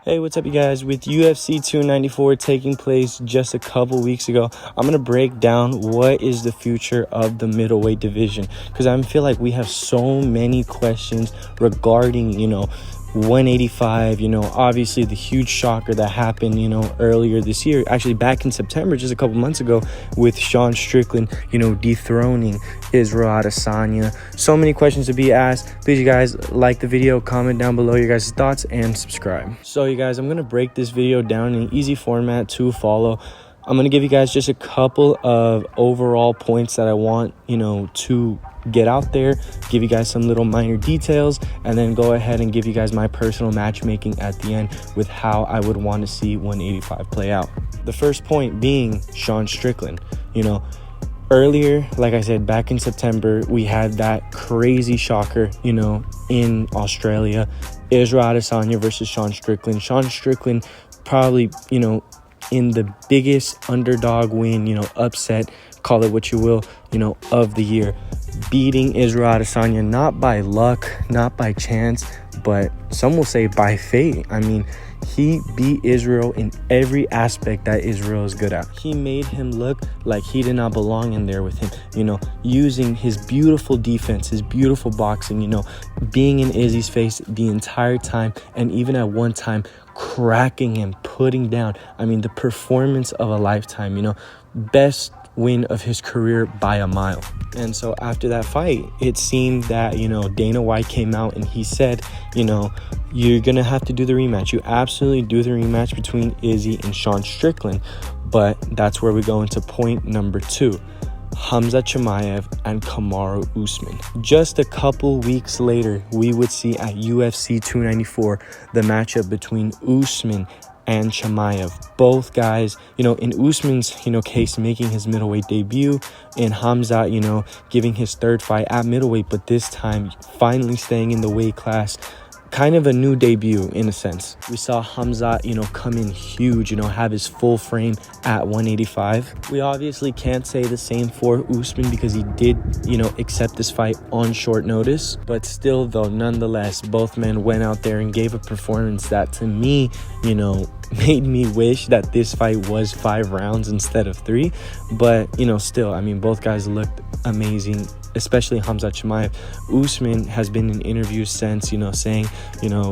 Hey, what's up, you guys? With UFC 294 taking place just a couple weeks ago, I'm going to break down what is the future of the middleweight division, because I feel like we have so many questions regarding, 185, obviously the huge shocker that happened, earlier this year, actually back in September, just a couple months ago, with Sean Strickland, dethroning Israel Adesanya. So many questions to be asked. Please, you guys, like the video, comment down below your guys' thoughts, and subscribe. So, you guys, I'm going to break this video down in an easy format to follow. I'm going to give you guys just a couple of overall points that I want, to get out there, give you guys some little minor details, and then go ahead and give you guys my personal matchmaking at the end with how I would want to see 185 play out. The first point being Sean Strickland. Earlier, like I said, back in September, we had that crazy shocker, in Australia. Israel Adesanya versus Sean Strickland. Sean Strickland probably, in the biggest underdog win, upset, call it what you will, of the year. Beating Israel Adesanya, not by luck, not by chance, but some will say by fate. I mean, he beat Israel in every aspect that Israel is good at. He made him look like he did not belong in there with him, using his beautiful defense, his beautiful boxing, being in Izzy's face the entire time, and even at one time cracking him, putting down. I mean, the performance of a lifetime, best win of his career by a mile. And so after that fight, it seemed that, Dana White came out and he said, you're going to have to do the rematch. You absolutely do the rematch between Izzy and Sean Strickland. But that's where we go into point number 2. Khamzat Chimaev and Kamaru Usman. Just a couple weeks later, we would see at UFC 294 the matchup between Usman and Chimaev. Both guys, in Usman's, case, making his middleweight debut, and Khamzat, giving his third fight at middleweight, but this time finally staying in the weight class. Kind of a new debut in a sense. We saw Khamzat, come in huge, have his full frame at 185. We obviously can't say the same for Usman because he did, accept this fight on short notice. But still, though, nonetheless, both men went out there and gave a performance that, to me, made me wish that this fight was 5 rounds instead of 3. But, still, I mean, both guys looked amazing, especially Khamzat Chimaev. Usman has been in interviews since, saying,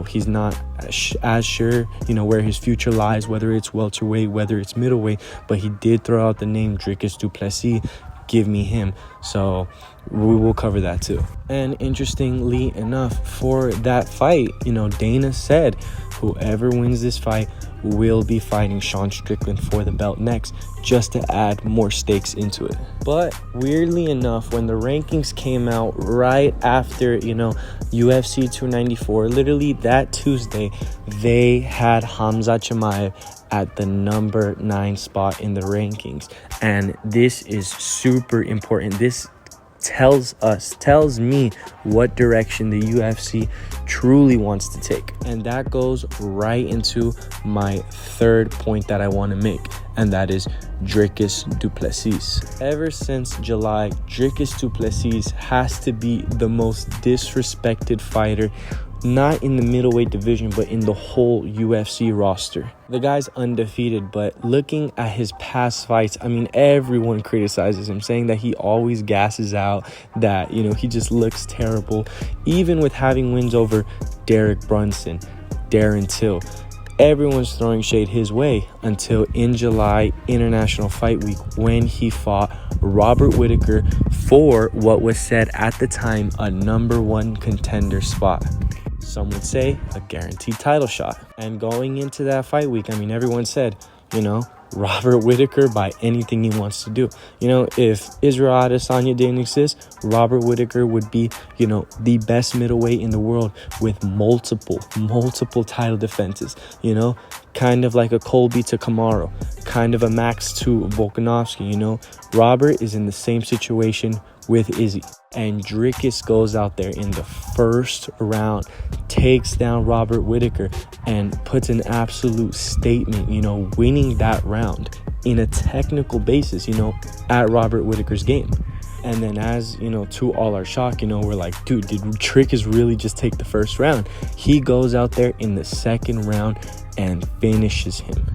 he's not as sure, where his future lies, whether it's welterweight, whether it's middleweight, but he did throw out the name Dricus du Plessis. Give me him. So we will cover that too. And interestingly enough, for that fight, Dana said whoever wins this fight will be fighting Sean Strickland for the belt next, just to add more stakes into it. But weirdly enough, when the rankings came out right after, UFC 294, literally that Tuesday, they had Khamzat Chimaev at the number 9 spot in the rankings. And this is super important. This tells me what direction the UFC truly wants to take. And that goes right into my third point that I want to make, and that is Dricus du Plessis. Ever since July, Dricus du Plessis has to be the most disrespected fighter, not in the middleweight division, but in the whole UFC roster. The guy's undefeated, but looking at his past fights, I mean, everyone criticizes him, saying that he always gasses out, that, he just looks terrible. Even with having wins over Derek Brunson, Darren Till, everyone's throwing shade his way until in July, International Fight Week, when he fought Robert Whittaker for what was said at the time a number 1 contender spot. Some would say a guaranteed title shot. And going into that fight week, I mean, everyone said, Robert Whittaker by anything he wants to do. If Israel Adesanya didn't exist, Robert Whittaker would be, the best middleweight in the world with multiple title defenses, kind of like a Colby to Kamaru, kind of a Max to Volkanovski, Robert is in the same situation with Izzy. And Dricus goes out there in the first round, takes down Robert Whittaker, and puts an absolute statement, winning that round in a technical basis, at Robert Whittaker's game. And then as, to all our shock, we're like, dude, did Dricus really just take the first round? He goes out there in the second round and finishes him.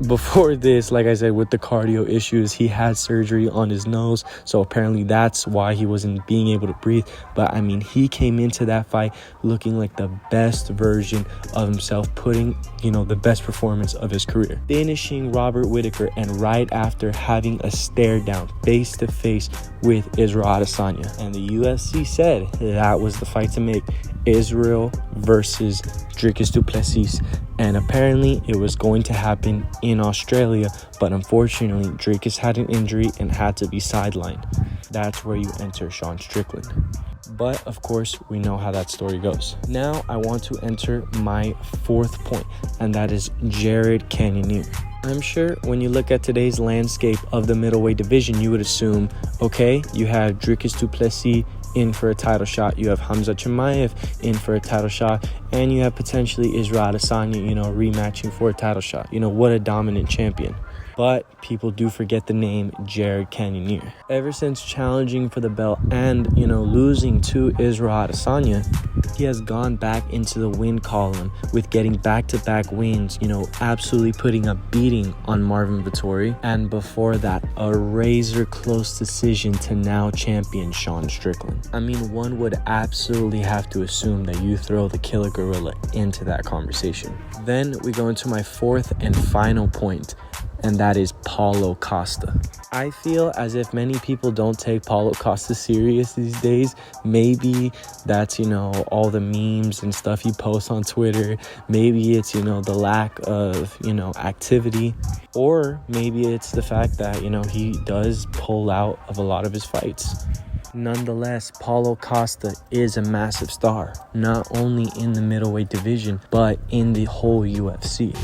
Before this, like I said, with the cardio issues, he had surgery on his nose, so apparently that's why he wasn't being able to breathe. But I mean, he came into that fight looking like the best version of himself, putting the best performance of his career, finishing Robert Whittaker, and right after having a stare down face to face with Israel Adesanya. And the UFC said that was the fight to make: Israel versus Dricus du Plessis. And apparently it was going to happen in Australia, but unfortunately Dricus had an injury and had to be sidelined. That's where you enter Sean Strickland. But of course, we know how that story goes. Now I want to enter my fourth point, and that is Jared Cannonier. I'm sure when you look at today's landscape of the middleweight division, you would assume, okay, you have Dricus du Plessis in for a title shot, you have Hamza Chimaev in for a title shot, and you have potentially Israel Adesanya, rematching for a title shot. What a dominant champion. But people do forget the name Jared Cannonier. Ever since challenging for the belt and, losing to Israel Adesanya, he has gone back into the win column with getting back-to-back wins, absolutely putting a beating on Marvin Vettori. And before that, a razor-close decision to now champion Sean Strickland. I mean, one would absolutely have to assume that you throw the killer gorilla into that conversation. Then we go into my fourth and final point, and that is Paulo Costa. I feel as if many people don't take Paulo Costa serious these days. Maybe that's, all the memes and stuff he posts on Twitter. Maybe it's, the lack of, activity. Or maybe it's the fact that, he does pull out of a lot of his fights. Nonetheless, Paulo Costa is a massive star, not only in the middleweight division, but in the whole UFC.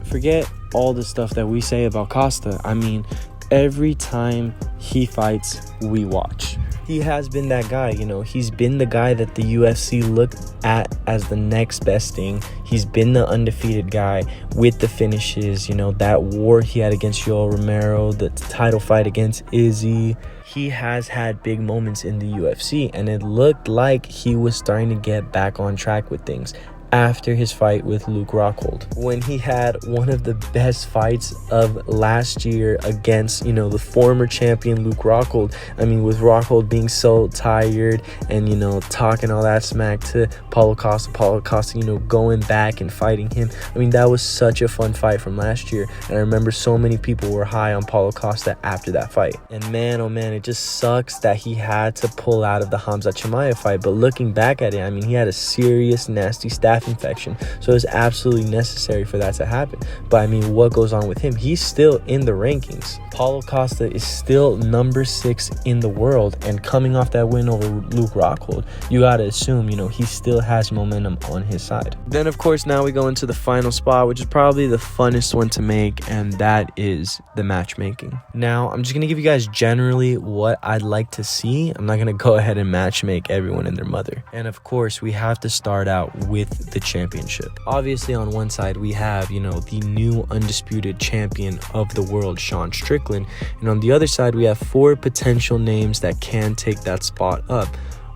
Forget all the stuff that we say about Costa. I mean, every time he fights, we watch. He has been that guy, he's been the guy that the UFC looked at as the next best thing. He's been the undefeated guy with the finishes, that war he had against Yoel Romero, the title fight against Izzy. He has had big moments in the UFC, and it looked like he was starting to get back on track with things after his fight with Luke Rockhold, when he had one of the best fights of last year against, the former champion Luke Rockhold. I mean, with Rockhold being so tired and, talking all that smack to Paulo Costa, going back and fighting him. I mean, that was such a fun fight from last year. And I remember so many people were high on Paulo Costa after that fight. And man, oh man, it just sucks that he had to pull out of the Hamza Chimaev fight. But looking back at it, I mean, he had a serious, nasty staph infection, so it's absolutely necessary for that to happen. But I mean, what goes on with him? He's still in the rankings. Paulo Costa is still number 6 in the world, and coming off that win over Luke Rockhold, you gotta assume, he still has momentum on his side. Then of course, now we go into the final spot, which is probably the funnest one to make, and that is the matchmaking. Now, I'm just gonna give you guys generally what I'd like to see. I'm not gonna go ahead and matchmake everyone and their mother. And of course, we have to start out with the championship. Obviously, on one side we have, the new undisputed champion of the world, Sean Strickland, and on the other side we have 4 potential names that can take that spot up.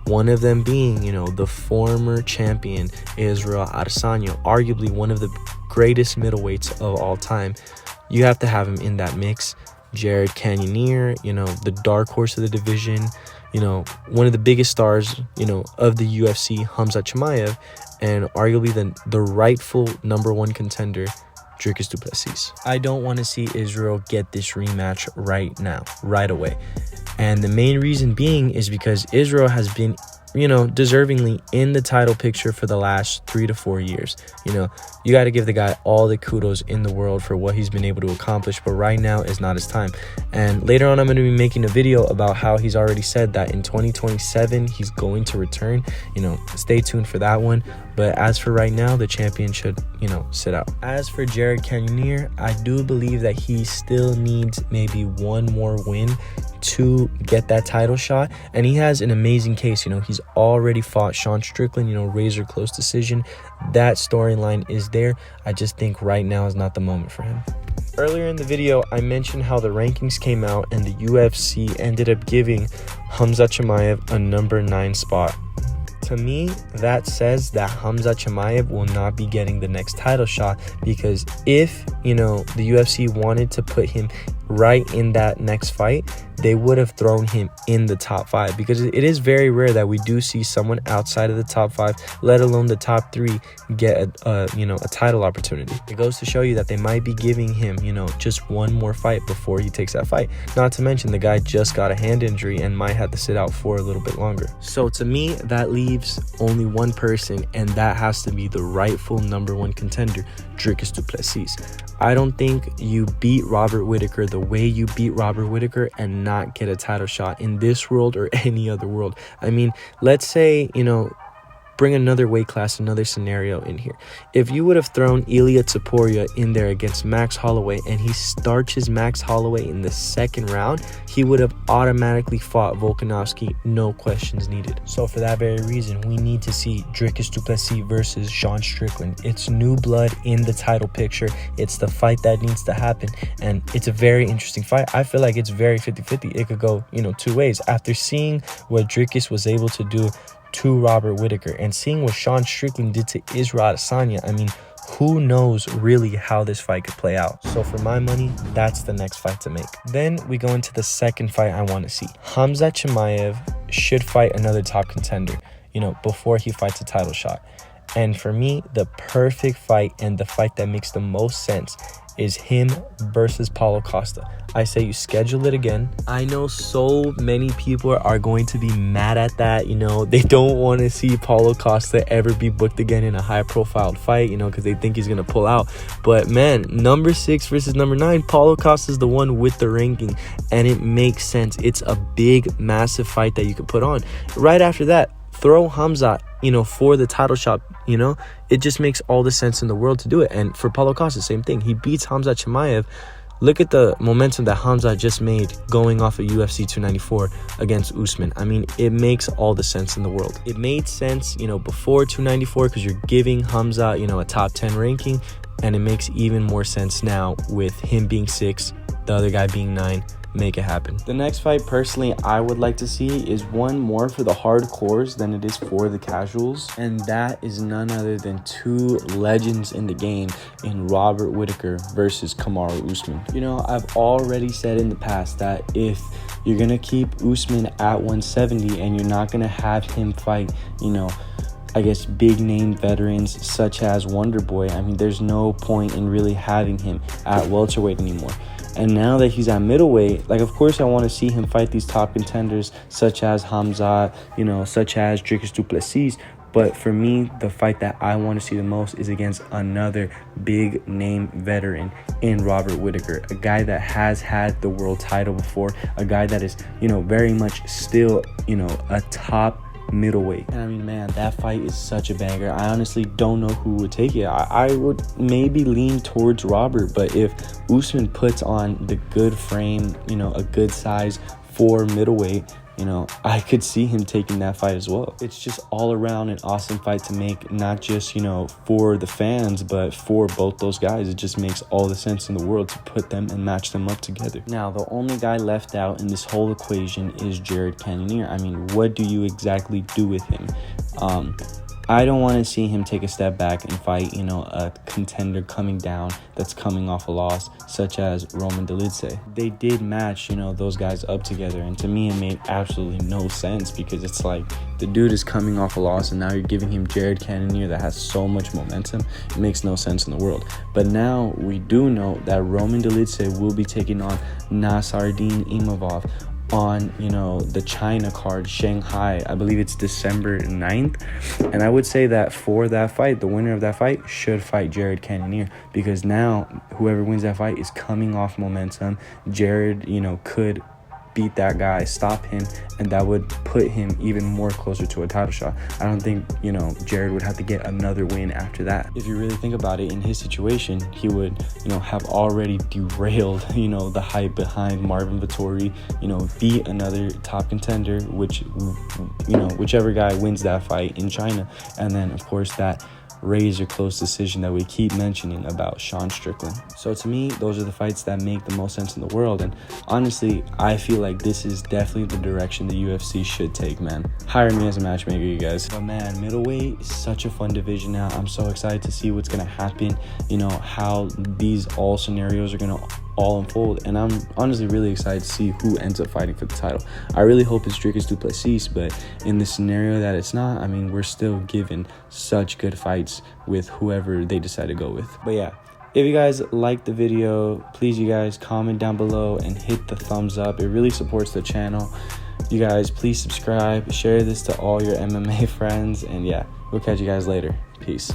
One of them being, the former champion Israel Adesanya, arguably one of the greatest middleweights of all time. You have to have him in that mix. Jared Cannonier, the dark horse of the division, one of the biggest stars, of the UFC, Hamza Chimaev, and arguably the rightful number 1 contender, Dricus du Plessis. I don't want to see Israel get this rematch right now, right away. And the main reason being is because Israel has been, deservingly in the title picture for the last 3 to 4 years. You got to give the guy all the kudos in the world for what he's been able to accomplish, but right now is not his time. And later on, I'm going to be making a video about how he's already said that in 2027, he's going to return. Stay tuned for that one. But as for right now, the champion should, sit out. As for Jared Cannonier, I do believe that he still needs maybe one more win to get that title shot, and he has an amazing case. He's already fought Sean Strickland, razor close decision. That storyline is there. I just think right now is not the moment for him. Earlier in the video, I mentioned how the rankings came out and the UFC ended up giving Hamza Chimaev a number 9 spot. To me, that says that Khamzat Chimaev will not be getting the next title shot, because if, the UFC wanted to put him right in that next fight, they would have thrown him in the top 5, because it is very rare that we do see someone outside of the top 5, let alone the top 3, get a title opportunity. It goes to show you that they might be giving him, just one more fight before he takes that fight. Not to mention the guy just got a hand injury and might have to sit out for a little bit longer. So to me, that leaves only one person, and that has to be the rightful number 1 contender, Dricus du Plessis. I don't think you beat Robert Whittaker the way you beat Robert Whittaker and not get a title shot in this world or any other world. I mean, let's say, bring another weight class, another scenario in here. If you would have thrown Ilya Topuria in there against Max Holloway and he starches Max Holloway in the 2nd round, he would have automatically fought Volkanovski, no questions needed. So for that very reason, we need to see Dricus du Plessis versus Sean Strickland. It's new blood in the title picture. It's the fight that needs to happen, and it's a very interesting fight. I feel like it's very 50-50. It could go, 2 ways. After seeing what Dricus was able to do to Robert Whittaker and seeing what Sean Strickland did to Israel Adesanya, I mean, who knows really how this fight could play out. So for my money, that's the next fight to make. Then we go into the second fight I want to see. Khamzat Chimaev should fight another top contender, before he fights a title shot. And for me, the perfect fight and the fight that makes the most sense is him versus Paulo Costa. I say you schedule it again. I know so many people are going to be mad at that. They don't want to see Paulo Costa ever be booked again in a high-profile fight, because they think he's going to pull out. But man, number 6 versus number 9, Paulo Costa is the one with the ranking, and it makes sense. It's a big, massive fight that you could put on. Right after that, throw Khamzat, for the title shot, it just makes all the sense in the world to do it. And for Paulo Costa, same thing. He beats Khamzat Chimaev. Look at the momentum that Khamzat just made going off of UFC 294 against Usman. I mean, it makes all the sense in the world. It made sense, before 294 because you're giving Khamzat, a top 10 ranking. And it makes even more sense now with him being 6, the other guy being 9. Make it happen. The next fight, personally, I would like to see is one more for the hardcores than it is for the casuals, and that is none other than 2 legends in the game in Robert Whittaker versus Kamaru Usman. I've already said in the past that if you're gonna keep Usman at 170 and you're not gonna have him fight, I guess big name veterans such as Wonderboy, I mean, there's no point in really having him at welterweight anymore. And now that he's at middleweight, of course I want to see him fight these top contenders such as Khamzat, such as Dricus du Plessis. But for me, the fight that I want to see the most is against another big name veteran in Robert Whittaker, a guy that has had the world title before, a guy that is, very much still, a top middleweight. And I mean, man, that fight is such a banger. I honestly don't know who would take it. I would maybe lean towards Robert, but if Usman puts on the good frame, a good size for middleweight, I could see him taking that fight as well. It's just all around an awesome fight to make, not just, for the fans, but for both those guys. It just makes all the sense in the world to put them and match them up together. Now, the only guy left out in this whole equation is Jared Cannonier. I mean, what do you exactly do with him? I don't want to see him take a step back and fight, a contender coming down that's coming off a loss, such as Roman Dolidze. They did match, those guys up together, and to me, it made absolutely no sense because it's like the dude is coming off a loss, and now you're giving him Jared Cannonier that has so much momentum. It makes no sense in the world. But now we do know that Roman Dolidze will be taking on Nasruddin Imavov on the China card, Shanghai. I believe it's December 9th, and I would say that for that fight, the winner of that fight should fight Jared Cannonier, because now whoever wins that fight is coming off momentum. Jared could beat that guy, stop him, and that would put him even more closer to a title shot. I don't think Jared would have to get another win after that. If you really think about it, in his situation, he would have already derailed the hype behind Marvin Vettori, beat another top contender, which whichever guy wins that fight in China, and then of course that razor close decision that we keep mentioning about Sean Strickland. So to me, those are the fights that make the most sense in the world. And honestly, I feel like this is definitely the direction the UFC should take, man. Hire me as a matchmaker, you guys. But man, middleweight is such a fun division now. I'm so excited to see what's going to happen, you know, how these all scenarios are going to all unfold, and I'm honestly really excited to see who ends up fighting for the title. I really hope it's Dricus du Plessis, but in the scenario that it's not, I mean, we're still given such good fights with whoever they decide to go with. But yeah, if you guys liked the video, please, you guys, comment down below and hit the thumbs up. It really supports the channel. You guys, please subscribe, share this to all your MMA friends, and yeah, we'll catch you guys later. Peace.